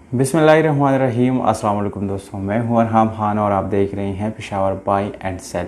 बिस्मिल्लाहिर्रहमानिर्रहीम। अस्सलाम वालेकुम दोस्तों, मैं हूं अरहम खान और आप देख रहे हैं पेशावर बाय एंड सेल।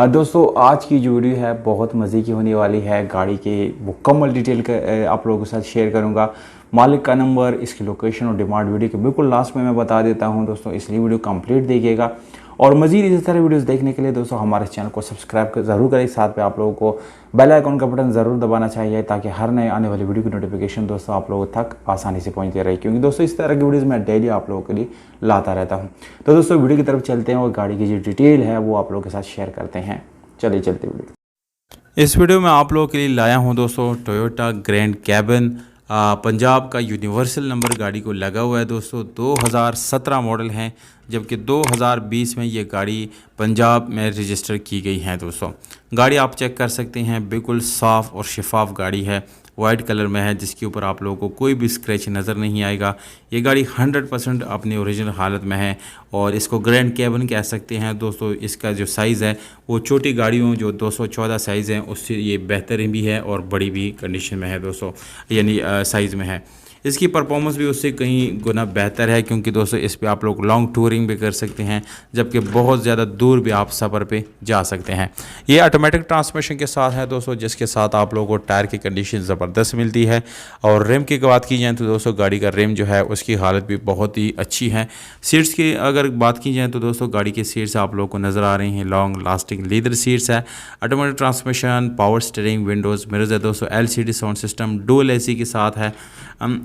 दोस्तों, आज की जो वीडियो है बहुत मज़े की होने वाली है। गाड़ी के मुकम्मल डिटेल आप लोगों के साथ शेयर करूंगा। मालिक का नंबर, इसकी लोकेशन और डिमांड वीडियो के बिल्कुल लास्ट में मैं बता देता हूं दोस्तों, इसलिए वीडियो कंप्लीट देखिएगा। और मज़ीद इसी तरह वीडियोस देखने के लिए दोस्तों हमारे चैनल को सब्सक्राइब ज़रूर करें। साथ में आप लोगों को बेल आइकन का बटन ज़रूर दबाना चाहिए ताकि हर नए आने वाली वीडियो की नोटिफिकेशन दोस्तों आप लोगों तक आसानी से पहुंचती रहे, क्योंकि दोस्तों इस तरह की वीडियोस मैं डेली आप लोगों के लिए लाता रहता हूं। तो दोस्तों वीडियो की तरफ चलते हैं और गाड़ी की जो डिटेल है वो आप लोगों के साथ शेयर करते हैं। चलिए चलते वीडियो। इस वीडियो में आप लोगों के लिए लाया हूँ दोस्तों टोयोटा ग्रैंड कैबिन। पंजाब का यूनिवर्सल नंबर गाड़ी को लगा हुआ है दोस्तों। 2017 मॉडल है, जबकि 2020 में ये गाड़ी पंजाब में रजिस्टर की गई है दोस्तों। गाड़ी आप चेक कर सकते हैं, बिल्कुल साफ़ और शफाफ गाड़ी है, वाइट कलर में है, जिसके ऊपर आप लोगों को कोई भी स्क्रैच नज़र नहीं आएगा। ये गाड़ी 100% अपनी ओरिजिनल हालत में है और इसको ग्रैंड कैबिन कह सकते हैं दोस्तों। इसका जो साइज़ है वो छोटी गाड़ियों जो 214 साइज़ हैं उससे ये बेहतर भी है और बड़ी भी कंडीशन में है दोस्तों, यानी साइज़ में है। इसकी परफॉर्मेंस भी उससे कहीं गुना बेहतर है, क्योंकि दोस्तों इस पे आप लोग लॉन्ग टूरिंग भी कर सकते हैं, जबकि बहुत ज़्यादा दूर भी आप सफ़र पे जा सकते हैं। ये ऑटोमेटिक ट्रांसमिशन के साथ है दोस्तों, जिसके साथ आप लोगों को टायर की कंडीशन ज़बरदस्त मिलती है। और रिम की बात की जाए तो दोस्तों गाड़ी का रिम जो है उसकी हालत भी बहुत ही अच्छी है। सीट्स की अगर बात की जाए तो दोस्तों गाड़ी की सीट्स आप लोगों को नज़र आ रही हैं, लॉन्ग लास्टिंग लीदर सीट्स है। Automatic transmission, power steering, Windows mirrors है दोस्तों, LCD sound system, dual AC के साथ है।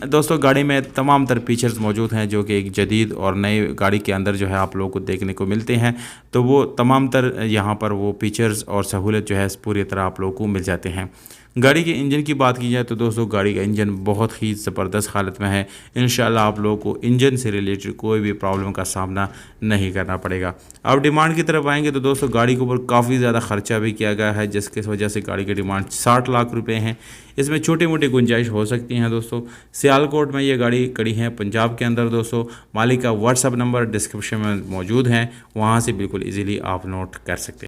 दोस्तों गाड़ी में तमाम तर फीचर्स मौजूद हैं जो कि एक जदीद और नई गाड़ी के अंदर जो है आप लोगों को देखने को मिलते हैं। तो वो तमाम तर यहाँ पर वो फीचर्स और सहूलत जो है पूरी तरह आप लोगों को मिल जाते हैं। गाड़ी के इंजन की बात की जाए तो दोस्तों गाड़ी का इंजन बहुत ही ज़बरदस्त हालत में है। इंशाल्लाह आप लोगों को इंजन से रिलेटेड कोई भी प्रॉब्लम का सामना नहीं करना पड़ेगा। अब डिमांड की तरफ आएंगे तो दोस्तों गाड़ी के ऊपर काफ़ी ज़्यादा खर्चा भी किया गया है, जिसकी वजह से गाड़ी की डिमांड 60 लाख रुपए हैं। इसमें छोटी मोटी गुंजाइश हो सकती हैं दोस्तों। सियालकोट में ये गाड़ी खड़ी है पंजाब के अंदर दोस्तों। मालिक का व्हाट्सअप नंबर डिस्क्रिप्शन में मौजूद है, वहाँ से बिल्कुल ईजीली आप नोट कर सकते हैं।